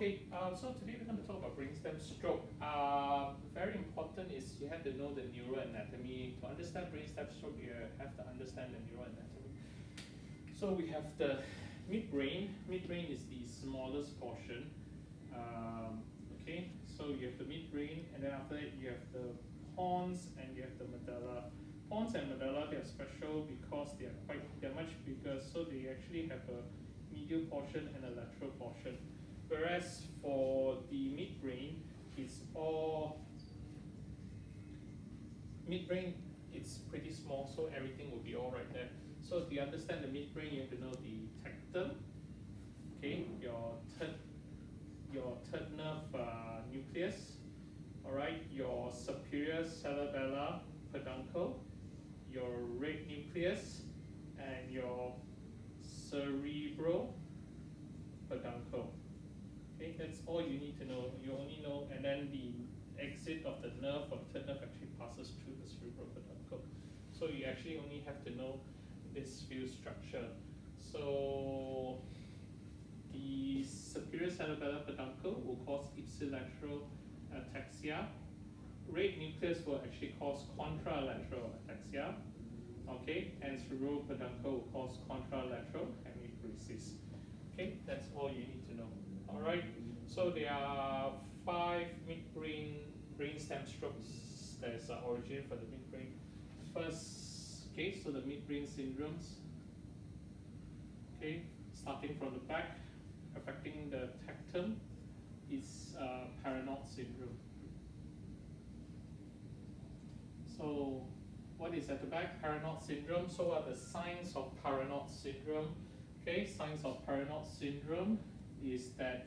Okay, so today we're going to talk about brainstem stroke. Very important is you have to know the neural anatomy. To understand brainstem stroke, you have to understand the neural anatomy. So we have the midbrain. Midbrain is the smallest portion. Okay, so you have the midbrain, and then after that you have the pons and you have the medulla. Pons and medulla, they are special because they're much bigger, so they actually have a medial portion and a lateral portion. Whereas for the midbrain, it's pretty small, so everything will be all right there. So to understand the midbrain, you have to know the tectum, okay, your third nerve nucleus, all right, your superior cerebellar peduncle, your red nucleus, and your cerebral peduncle. Okay, that's all you need to know. You only know, and then the exit of the nerve or third nerve actually passes through the cerebral peduncle. So you actually only have to know this few structure. So the superior cerebellar peduncle will cause ipsilateral ataxia. Red nucleus will actually cause contralateral ataxia. Okay, and cerebral peduncle will cause contralateral hemiparesis. Okay, that's all you need to know. All right, so there are 5 brainstem strokes that is origin for the midbrain. First, okay, so the midbrain syndromes. Okay, starting from the back, affecting the tectum, is Parinaud syndrome. So, what is at the back? Parinaud syndrome. So, what are the signs of Parinaud syndrome? Okay, signs of Parinaud syndrome is that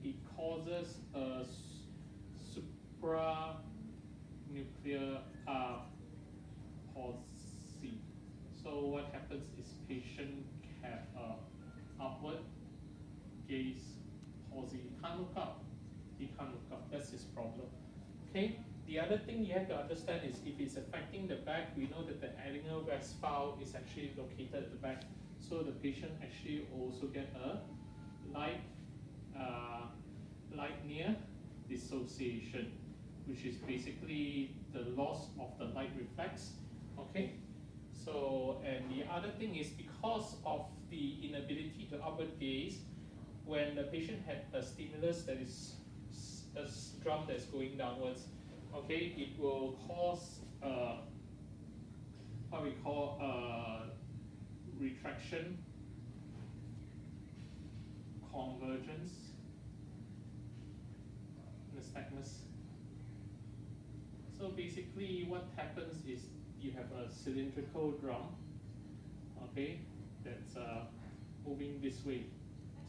it causes a supranuclear palsy. So what happens is patient have upward gaze palsy. He can't look up. He can't look up. That's his problem. Okay. The other thing you have to understand is if it's affecting the back, we know that the Ellinger-Westphal is actually located at the back. So the patient actually also get a light near dissociation, which is basically the loss of the light reflex. Okay, so and the other thing is because of the inability to upward gaze, when the patient had a stimulus that is a drum that's going downwards, okay, it will cause what we call retraction, convergence, nystagmus. So basically what happens is you have a cylindrical drum, okay, that's moving this way.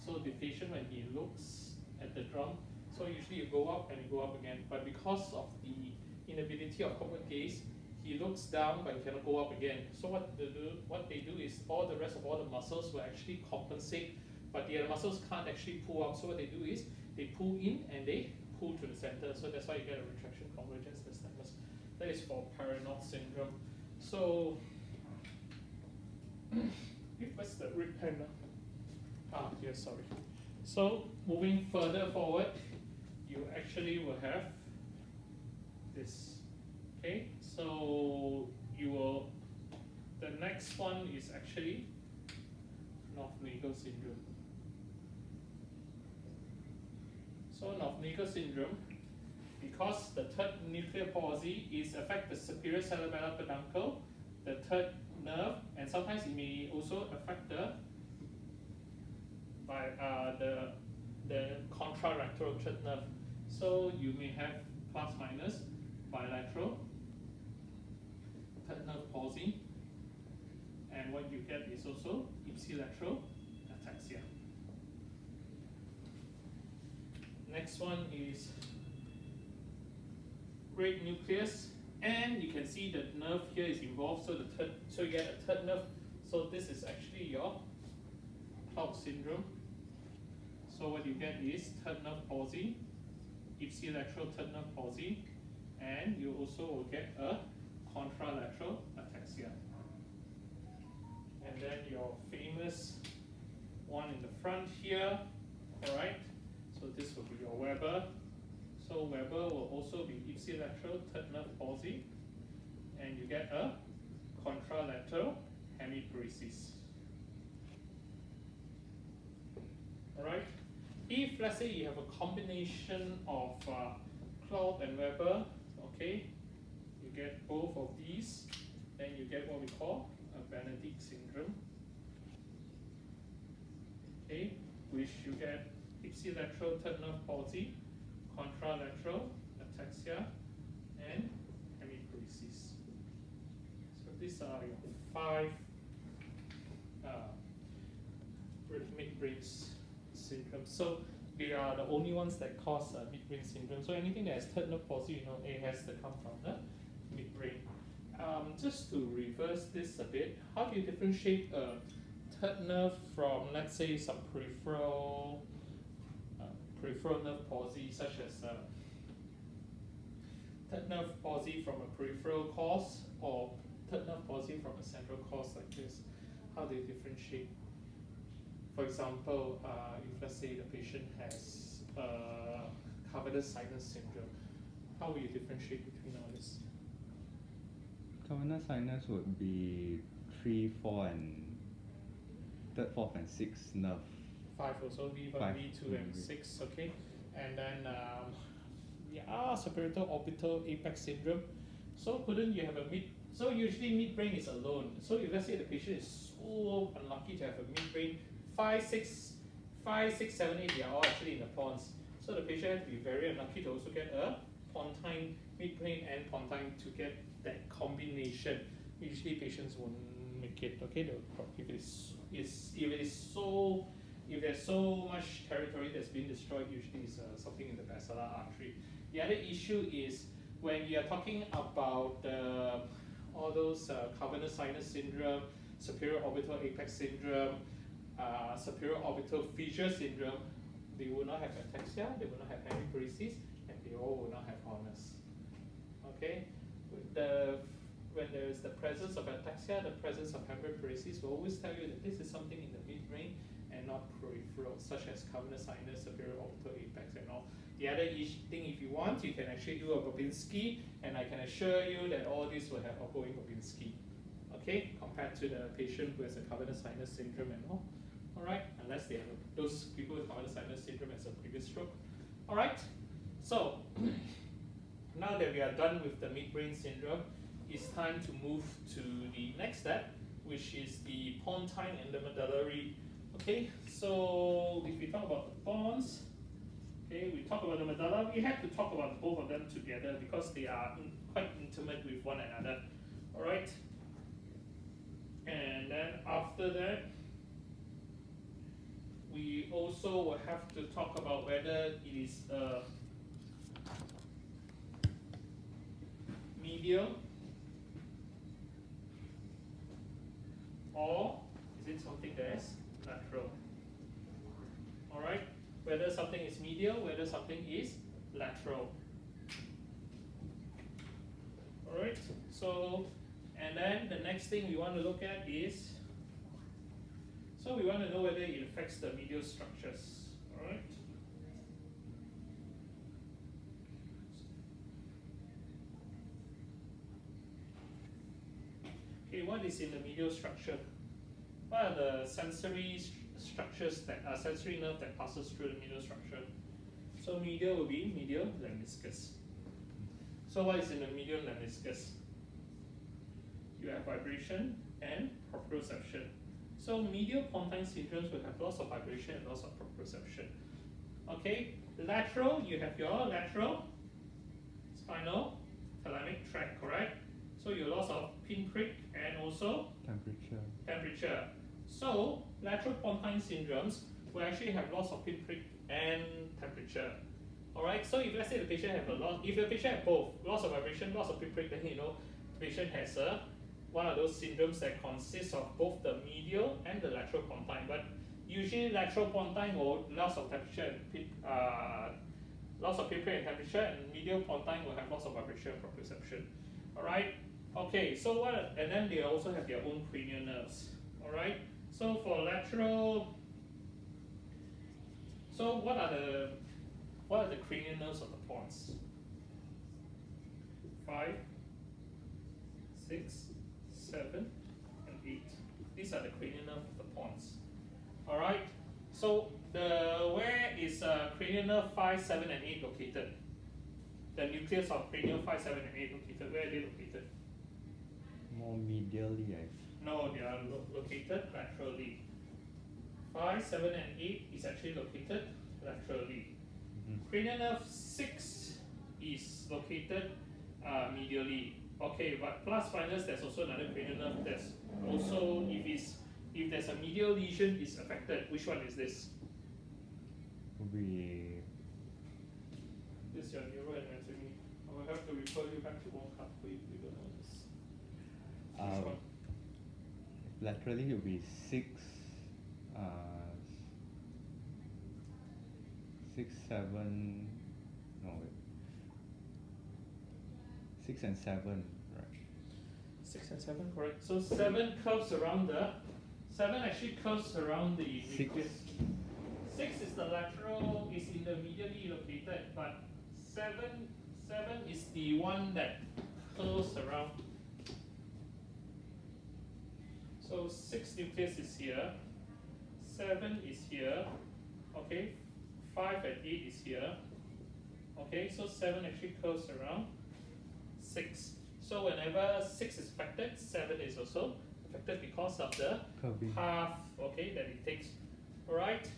So the patient, when he looks at the drum, so usually you go up and you go up again, but because of the inability of upward gaze, he looks down but he cannot go up again. So what they do is all the rest of all the muscles will actually compensate, but the other muscles can't actually pull up. So what they do is they pull in and they pull to the center. So that's why you get a retraction, convergence, nystagmus. That is for Parinaud syndrome. So what's the red pen now? Here, sorry. So moving further forward, you actually will have this. Okay, so the next one is actually North-Nagle syndrome. So North-Nagle syndrome, because the third nuclear palsy is affect the superior cerebellar peduncle, the third nerve, and sometimes it may also affect the contralateral third nerve. So you may have plus minus bilateral third nerve palsy, and what you get is also ipsilateral ataxia. Next one is red nucleus, and you can see the nerve here is involved, so you get a third nerve. So this is actually your cloud syndrome. So what you get is third nerve palsy, ipsilateral third nerve palsy, and you also will get a contralateral ataxia. And then your famous one in the front here, all right? So So this will be your Weber. So Weber will also be ipsilateral third nerve palsy, and you get a contralateral hemiparesis. Alright? If let's say you have a combination of Claude and Weber, okay, you get both of these, then you get what we call a Benedict syndrome. Okay, which you get ipsilateral third nerve palsy, contralateral ataxia, and hemiparesis. So these are your 5 midbrain syndromes. So they are the only ones that cause midbrain syndrome. So anything that has third nerve palsy, you know, it has to come from the midbrain. Just to reverse this a bit, how do you differentiate a third nerve from, let's say, some peripheral nerve palsy, such as third nerve palsy from a peripheral cause, or third nerve palsy from a central cause like this? How do you differentiate? For example, if let's say the patient has cavernous sinus syndrome, how will you differentiate between all this? Cavernous sinus would be 3, 4, and 3rd, 4th, and 6th nerve. 5 also, V1, V2, and 6, okay? And then superior orbital apex syndrome. So couldn't you have a so usually midbrain is alone. So if let's say the patient is so unlucky to have a midbrain, 5, 6, 7, 8, they are all actually in the pons. So the patient has to be very unlucky to also get a Pontine midbrain and Pontine to get that combination. Usually patients won't make it, okay? If there's so much territory that's been destroyed, usually it's something in the basilar artery. The other issue is when you are talking about all those cavernous sinus syndrome, superior orbital apex syndrome, superior orbital fissure syndrome, they will not have ataxia, they will not have hemiparesis, and they all will not have honors. Okay? When there is the presence of ataxia, the presence of hemiparesis, will always tell you that this is something in the midbrain and not peripheral, such as cavernous sinus, superior orbital apex, and all. The other thing, if you want, you can actually do a Babinski, and I can assure you that all these will have ongoing Babinski, okay, compared to the patient who has a cavernous sinus syndrome and all. All right, unless they have those people with cavernous sinus syndrome as a previous stroke. All right, so now that we are done with the midbrain syndrome, it's time to move to the next step, which is the Pontine and the Medullary. Okay, so if we talk about the pons, okay, we talk about the medulla, we have to talk about both of them together because they are quite intimate with one another. All right, and then after that, we also will have to talk about whether it is medial or is it something that is lateral. All right, whether something is medial, whether something is lateral. All right, so, and then the next thing we want to look at is, so we want to know whether it affects the medial structures. All right. Okay, what is in the medial structure? What are the sensory structures that are sensory nerve that passes through the medial structure? So medial will be medial lemniscus. So what is in the medial lemniscus? You have vibration and proprioception. So medial Pontine syndromes will have loss of vibration and loss of proprioception. Okay, lateral, you have your lateral spinal thalamic tract, correct? So your loss of pinprick and also temperature. So lateral Pontine syndromes will actually have loss of pinprick and temperature. All right. So if let's say the patient have a loss, if the patient have both loss of vibration, loss of pinprick, then you know the patient has one of those syndromes that consists of both the medial and the lateral Pontine. But usually lateral Pontine will loss of temperature and loss of pinprick and temperature, and medial Pontine will have loss of vibration and proprioception. All right. Okay. So what? And then they also have their own cranial nerves. All right. So for lateral, so what are the nerves of the pons. 5, 6, 7, and 8. These are the cranial nerve of the pons. All right. So where is cranial nerve 5, 7, and 8 located? The nucleus of cranial 5, 7, and 8 located. Where are they located? More medially, No, they are located laterally. 5, 7, and 8 is actually located laterally. Cranial nerve 6 is located medially. Okay, but plus minus, there's also another cranial nerve that's also, if there's a medial lesion, is affected. Which one is this? Would be This is your neuroanatomy. I will have to refer you back to one pathway if you don't know this. Which one? laterally it would be 6, 6, 7. No, wait. 6 and 7, right? 6 and 7, correct. So 7 curves around the 7 actually curves around the nucleus. 6 is the lateral, is in the medially located, but 7 is the one that curves around. So 6 nucleus is here, 7 is here, okay, 5 and 8 is here, okay, so 7 actually curves around 6. So whenever 6 is affected, 7 is also affected because of the path, okay, that it takes. Alright.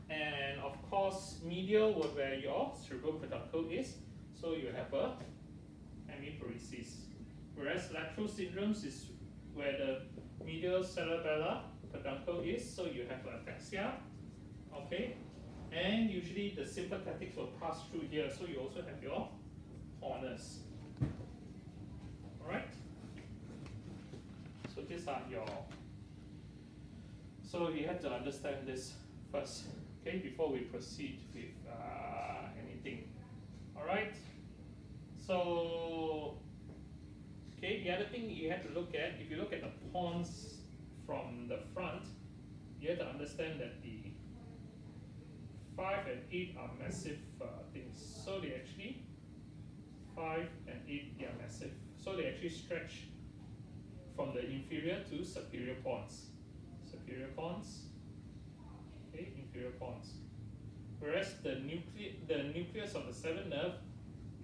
And of course, medial would where your cerebral peduncle is, so you have a hemiparesis. Whereas lateral syndromes is where the medial cerebellar peduncle is, so you have ataxia, okay, and usually the sympathetics will pass through here, so you also have your corners. Alright? So these are your, so you have to understand this first, okay, before we proceed with anything. Alright? So, okay, the other thing you have to look at, if you look at the pons from the front, you have to understand that the 5 and 8 are massive things. So they actually, 5 and 8, they are massive. So they actually stretch from the inferior to superior pons. Superior pons, okay, inferior pons. Whereas the nucleus of the 7th nerve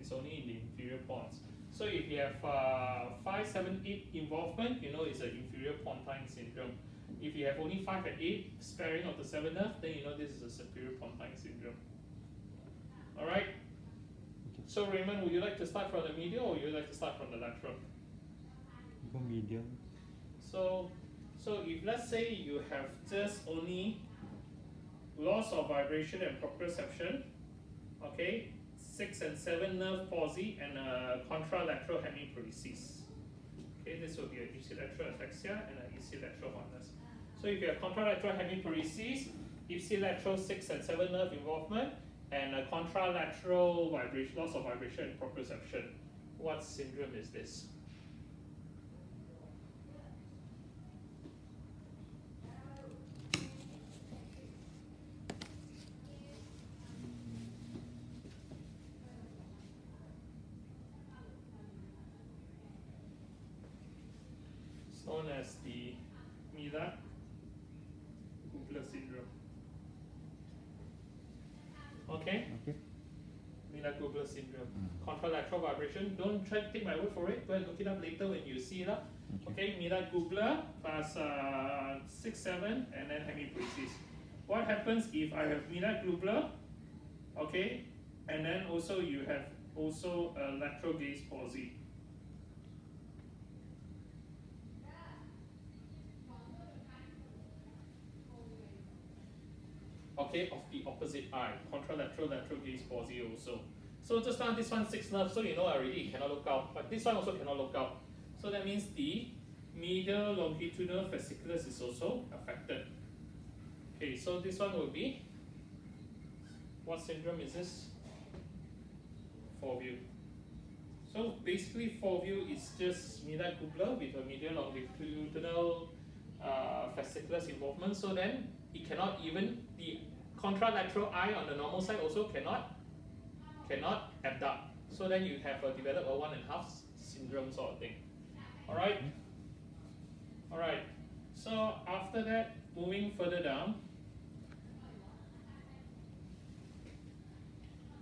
is only in the inferior pons. So if you have 5, 7, 8 involvement, you know it's an inferior Pontine syndrome. If you have only 5 and 8 sparing of the 7th nerve, then you know this is a superior Pontine syndrome. Alright? So Raymond, would you like to start from the medial or would you like to start from the lateral? Go medial. So if let's say you have just only loss of vibration and proprioception, okay, 6 and 7 nerve palsy and a contralateral hemiparesis. Okay, this will be an ipsilateral ataxia and an ipsilateral oneness. So if you have contralateral hemiparesis, ipsilateral 6 and 7 nerve involvement, and a contralateral vibration, loss of vibration and proprioception, what syndrome is this? Known as the Miller-Gubler syndrome. Okay? Miller-Gubler syndrome. Contralateral vibration. Don't try to take my word for it. Go and look it up later when you see it up. Okay, Miller-Gubler plus 6, 7, and then hemiparesis. What happens if I have Miller-Gubler? Okay, and then also you have also a lateral gaze palsy. Okay, of the opposite eye, contralateral lateral gaze palsy also. So just now this one 6 nerve, so you know already it cannot look out, but this one also cannot look out. So that means the medial longitudinal fasciculus is also affected. Okay, so this one will be, what syndrome is this? Foveal. So basically Foveal is just Miller-Gubler with a medial longitudinal fasciculus involvement, so then it cannot even, the contralateral eye on the normal side also cannot abduct. So then you have develop a 1.5 syndrome sort of thing. Alright? Alright. So after that, moving further down,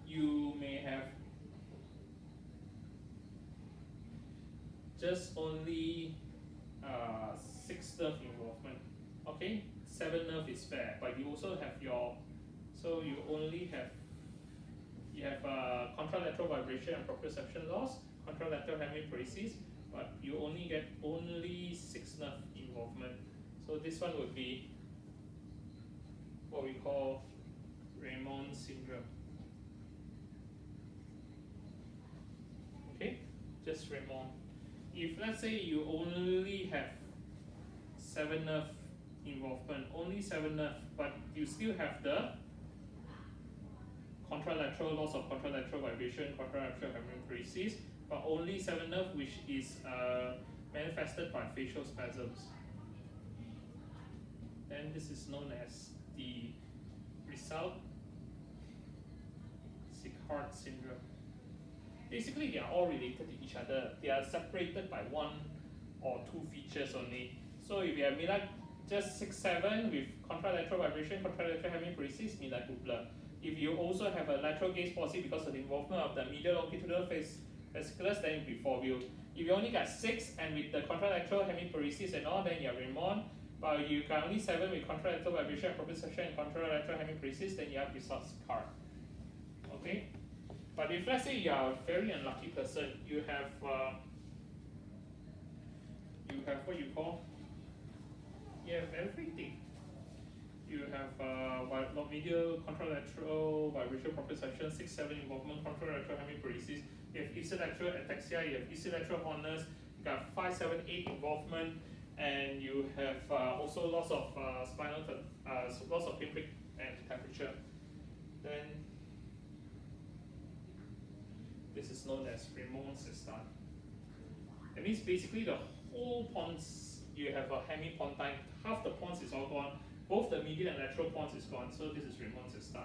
you may have just only 6 nerve involvement. Okay, 7 nerve is spare, but you also have your, so you only have, you have contralateral vibration and proprioception loss, contralateral hemiparesis, but you only get 6 nerve involvement. So this one would be what we call Raymond syndrome. Okay, just Raymond. If let's say you only have 7 nerve involvement, only 7 nerve, but you still have the contralateral loss of contralateral vibration, contralateral hemiparesis, but only 7 nerve, which is manifested by facial spasms. Then this is known as the result Sicard syndrome. Basically, they are all related to each other. They are separated by 1 or 2 features only. So if you have just 6, 7 with contralateral vibration, contralateral hemiparesis, midline. If you also have a lateral gaze palsy because of the involvement of the medial longitudinal fasciculus, then it will be 4 view. If you only got 6 and with the contralateral hemiparesis and all, then you are Raymond. But if you got only 7 with contralateral vibration and proprioception and contralateral hemiparesis, then you have result Sicard. Okay? But if let's say you are a very unlucky person, you have what you call, you have everything. You have medial contralateral vibration proprioception, 6, 7 involvement, contralateral hemiparesis. You have ipsilateral ataxia. You have ipsilateral horniness. You got 5, 7, 8 involvement, and you have also loss of spinal, loss of pinprick and temperature. Then this is known as Raymond system. That means basically the whole pons, you have a hemi-pontine, half the pons is all gone, both the medial and lateral pons is gone, so this is Raymond system.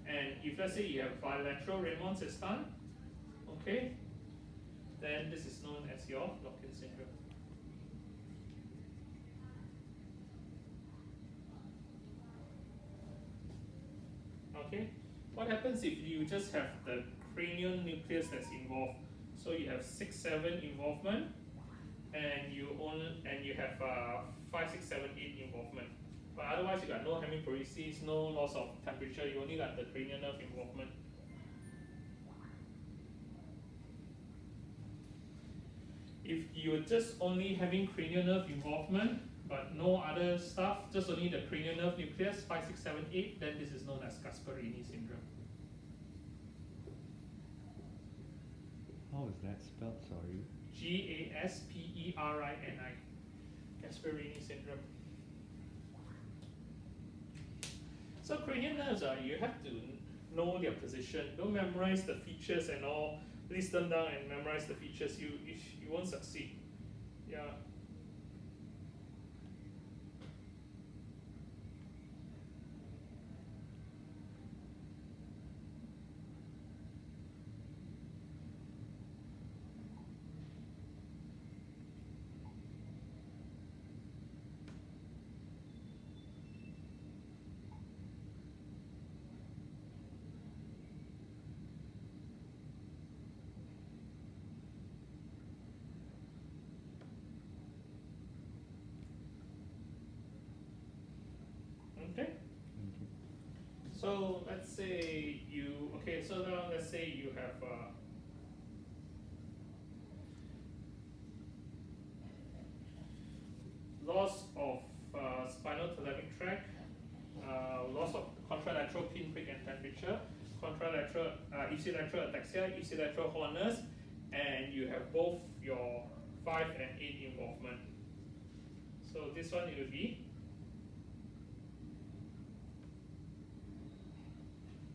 And if let's say you have bilateral Raymond system, okay, then this is known as your lock-in syndrome. Okay, what happens if you just have the cranial nucleus that's involved? So you have 6, 7 involvement, and you have 5, 6, 7, 8 involvement. But otherwise, you got no hemiparesis, no loss of temperature. You only got the cranial nerve involvement. If you're just only having cranial nerve involvement, but no other stuff, just only the cranial nerve nucleus, 5, 6, 7, 8, then this is known as Gasparini syndrome. How is that spelled? Sorry. Gasperini. Gasparini syndrome. So cranial nerves, you have to know their position. Don't memorize the features and all. List them down and memorize the features. You won't succeed. Yeah. Okay. So let's say you, okay, so now let's say you have loss of spinal thalamic tract, loss of contralateral pinprick and temperature, contralateral ipsilateral ataxia, ipsilateral horniness, and you have both your 5 and 8 involvement. So this one it will be,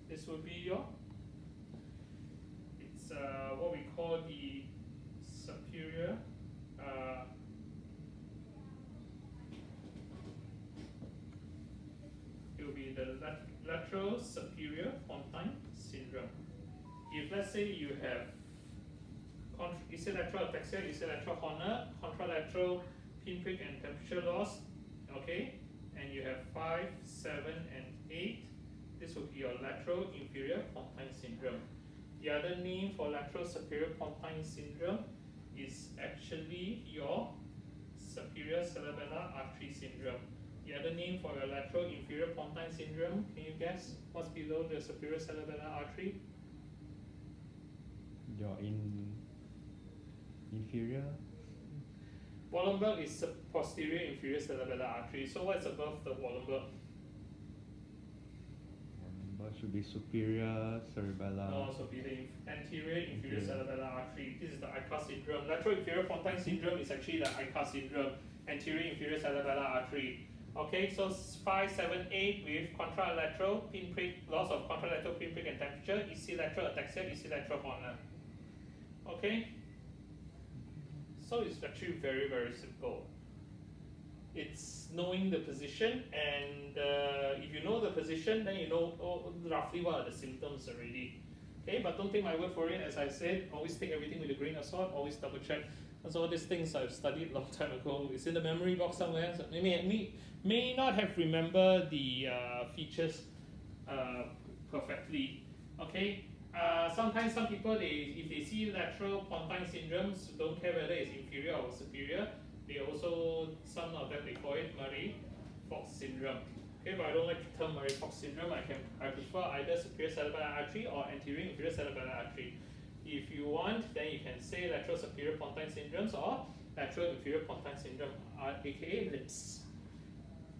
this will be your, it's what we call the superior it will be the lateral ipsilateral superior Pontine syndrome. If let's say you have ipsilateral ataxia, ipsilateral horner, contralateral pinprick and temperature loss, okay, and you have 5, 7, and 8, this would be your lateral inferior Pontine syndrome. The other name for lateral superior Pontine syndrome is actually your superior cerebellar artery syndrome. The other name for your lateral inferior Pontine syndrome, can you guess what's below the superior cerebellar artery? Your inferior? Wallenberg is posterior inferior cerebellar artery. So what's above the Wallenberg? What should be superior cerebellar? No, so be the anterior inferior cerebellar artery. This is the ICA syndrome. Lateral inferior Pontine syndrome is actually the ICA syndrome, anterior inferior cerebellar artery. Okay, so 5, 7, 8 with contralateral pinprick, loss of contralateral pinprick and temperature, ipsilateral ataxia, ipsilateral horner. Okay, so it's actually very, very simple. It's knowing the position, and if you know the position, then you know roughly what are the symptoms already. Okay, but don't take my word for it. As I said, always take everything with a grain of salt, always double check. And so all these things I've studied a long time ago. It's in the memory box somewhere. So may not have remembered the features perfectly. Okay. Sometimes some people, if they see lateral Pontine syndromes, don't care whether it's inferior or superior. They also, some of them, they call it Murray-Fox syndrome. Okay, but I don't like the term Murray-Fox syndrome. I prefer either superior cerebellar artery or anterior inferior cerebellar artery. If you want, then you can say lateral superior Pontine syndromes or lateral inferior Pontine syndrome, aka LIPS.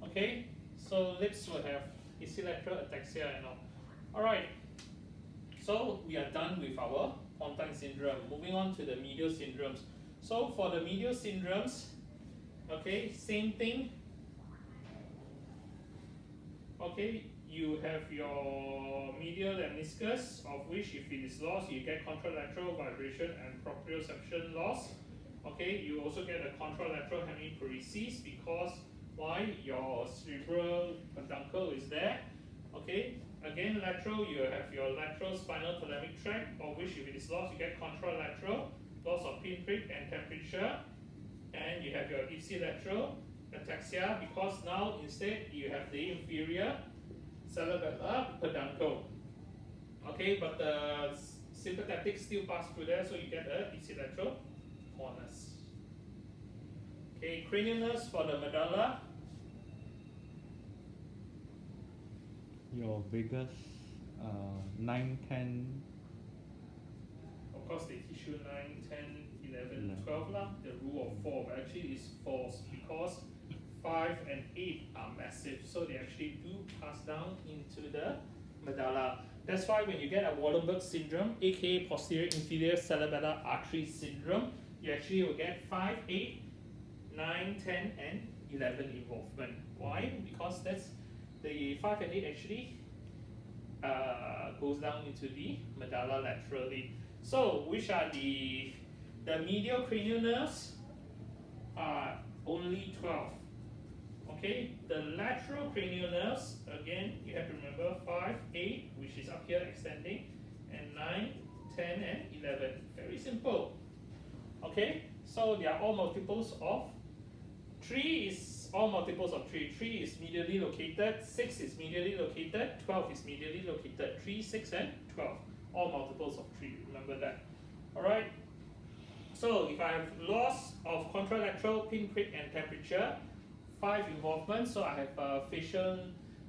Okay, so LIPS will have ipsilateral ataxia and all. Alright, so we are done with our Pontine syndrome. Moving on to the medial syndromes. So for the medial syndromes, okay, same thing. Okay, you have your medial lemniscus, of which if it is lost, you get contralateral vibration and proprioception loss. Okay, you also get a contralateral hemiparesis because why? Your cerebral peduncle is there. Okay, again lateral, you have your lateral spinal thalamic tract, of which if it is lost, you get contralateral loss of pinprick and temperature, and you have your ipsilateral ataxia because now instead you have the inferior cerebellar peduncle. Okay, but the sympathetic still pass through there, so you get a ipsilateral hornus. Okay, cranial nerves for the medulla. Your biggest 9, 10. Of course, they teach you 9, 10, 11, 12 lah. The rule of 4, but actually it's false because 5 and 8 are massive, so they actually do pass down into the medulla. That's why when you get a Wallenberg syndrome, aka posterior inferior cerebellar artery syndrome, you actually will get 5, 8, 9, 10, and 11 involvement. Why? Because that's the 5 and 8 actually goes down into the medulla laterally. So, which are the medial cranial nerves? Are only 12. Okay, the lateral cranial nerves, again, you have to remember 5, 8, which is up here extending, and 9, 10, and 11. Very simple. Okay, so they are all multiples of 3 is all multiples of 3. 3 is medially located, 6 is medially located, 12 is medially located. 3, 6, and 12. All multiples of 3, remember that. Alright, so if I have loss of contralateral pinprick and temperature, 5 involvement, so I have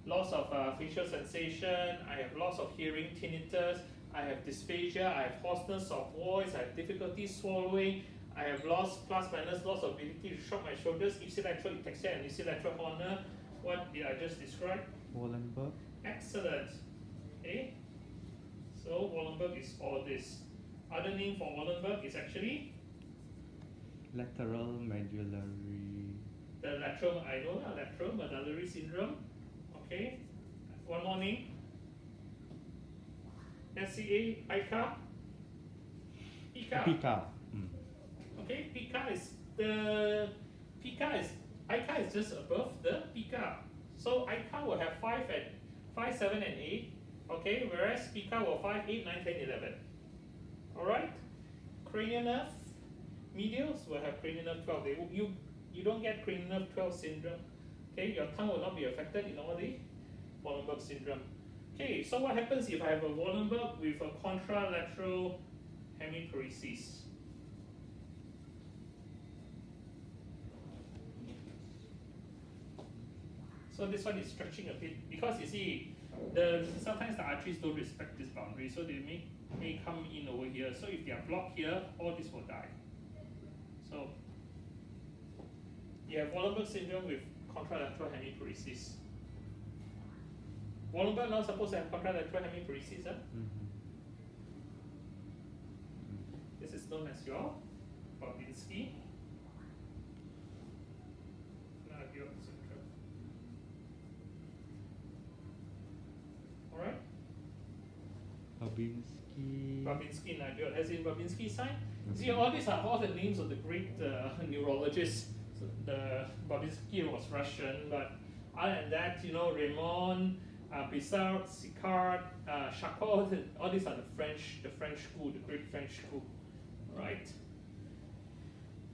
loss of facial sensation, I have loss of hearing, tinnitus, I have dysphagia, I have hoarseness of voice, I have difficulty swallowing, I have loss plus minus loss of ability to shrug my shoulders, ipsilateral ataxia and ipsilateral horner. What did I just describe? Wallenberg. Excellent. Okay. So Wallenberg is all this. Other name for Wallenberg is actually Lateral medullary. the lateral, I know, lateral medullary syndrome. Okay. One more name. SCA, ICA. Pica. Okay, ICA is just above the pica. So ICA will have 5 and 5, 7, and 8. Okay, whereas Pica were 5, 8, 9, 10, 11. Alright? Cranial nerve, medials will have cranial nerve 12. You don't get cranial nerve 12 syndrome. Okay, your tongue will not be affected in all the Wallenberg syndrome. Okay, so what happens if I have a Wallenberg with a contralateral hemiparesis? So this one is stretching a bit because you see, sometimes the arteries don't respect this boundary, so they may come in over here. So if they are blocked here, all this will die. So you have Wallenberg syndrome with contralateral hemiparesis. Wallenberg not supposed to have contralateral hemiparesis, huh? This is known as your Babinski syndrome. Alright? Babinski-Nagiot, as in Babinski sign. See, all these are all the names of the great neurologists. So the Babinski was Russian, but other than that, you know, Raymond, Pissart, Sicard, Charcot, all these are the French school, the great French school. Alright.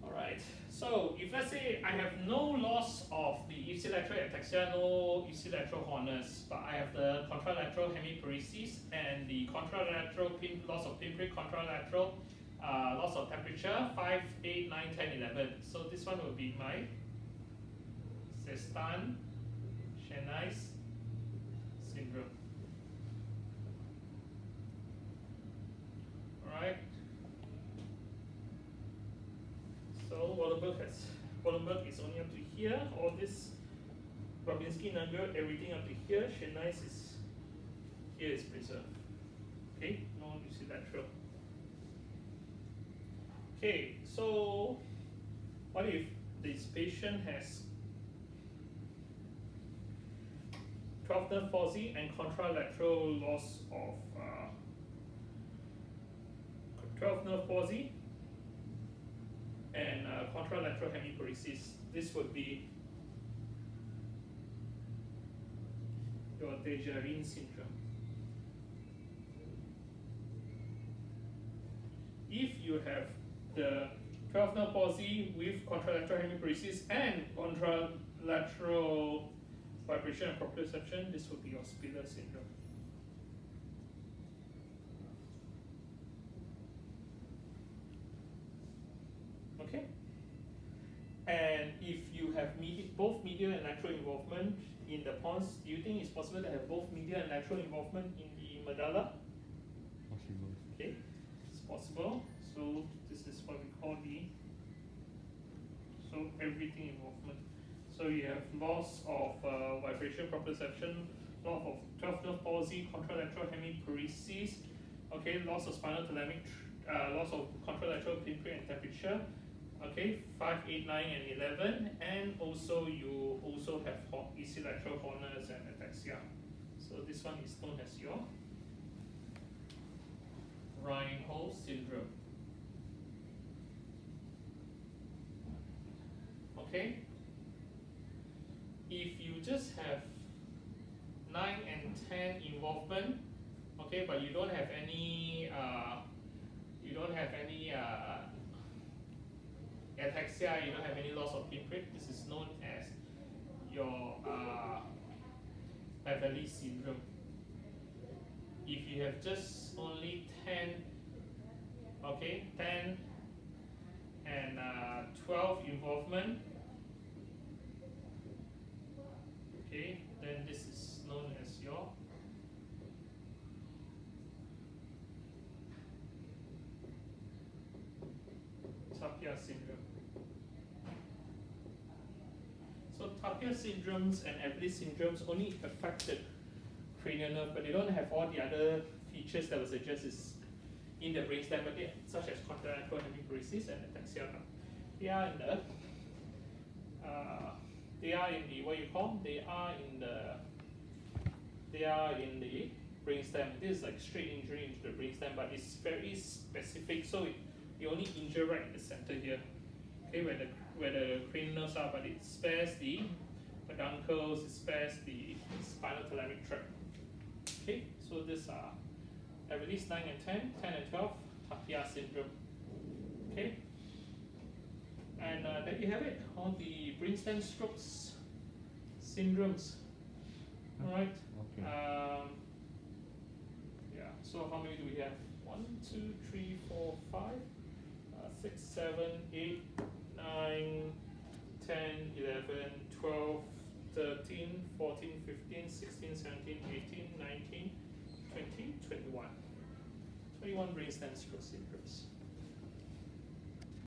Alright. So if let's say I have no loss of the ipsilateral ataxia, no ipsilateral hornus, but I have the contralateral hemiparesis and the contralateral loss of pinprick, contralateral loss of temperature, 5, 8, 9, 10, 11. So this one will be my Cestan-Chenais syndrome. Alright. So Wallenberg is only up to here. All this Babinski-Nagiot, everything up to here. Chenais here is preserved. Okay, no ipsilateral. Okay, so what if this patient has 12th nerve palsy and contralateral loss of 12th nerve palsy and contralateral hemiparesis? This would be your Desjardins syndrome. If you have the 12th nerve palsy with contralateral hemiparesis and contralateral vibration and proprioception, this would be your Spiller syndrome. Okay? And if you have both medial and lateral involvement in the pons, do you think it's possible to have both medial and lateral involvement in the medulla? Possible. Okay, it's possible. So this is what we call everything involvement. So you have loss of vibration proprioception, loss of 12th nerve palsy, contralateral hemiparesis, okay, loss of spinal thalamic, loss of contralateral pinprick and temperature, okay, 5, 8, 9, and 11, and also you also have ipsilateral hornus and ataxia. So this one is known as your Reinhold syndrome. Okay? If you just have 9 and 10 involvement, okay, but you don't have any ataxia, you don't have any loss of pinprick, this is known as your Beverly syndrome. If you have just only 10, okay, 10 and 12 involvement, okay, then this is known as your Tapia syndrome. So Tapia syndromes and Everly syndromes only affected cranial nerve, but they don't have all the other features that would suggest it's in the brainstem, but such as contralateral hemiparesis and ataxia. They are in the what you call? They are in the brainstem. This is like straight injury into the brainstem, but it's very specific. So you only injure right in the center here, okay, where the cranial nerves are, but it spares the peduncles, it spares the spinal thalamic tract. Okay, so these are at release 9 and 10, 10 and 12, Tapia syndrome. Okay, and there you have it, all the brainstem strokes syndromes. All right. Okay. Yeah. So how many do we have? 1, 2, 3, 4, 5, 6, 7, 8, 9, 10, 11, 12, 13, 14, 15, 16, 17, 18, 19, 20, 21. 21 brainstem stroke syndromes.